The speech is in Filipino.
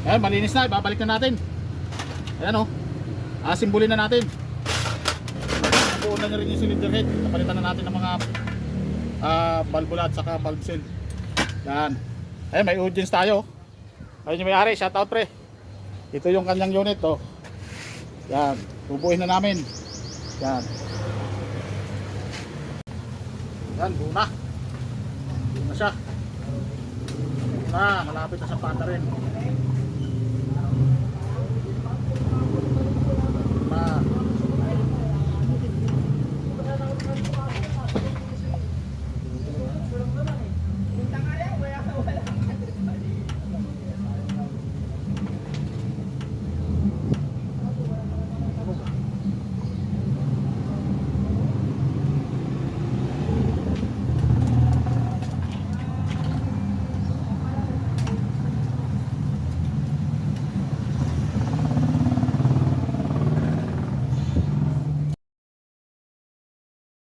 Ayan, malinis na, ibabalik na natin. Ayan o, asimbulin na natin. Nabuo na rin yung cylinder head. Napalitan na natin ng mga valvula at saka valve seal. Yan. Ayan, may audience tayo. Ayun yung may-ari, shoutout pre. Ito yung kanyang unit oh. Yan, bubuin na namin. Yan. Yan, buo na. Buo na siya. Buo na, malapit na sa pata rin.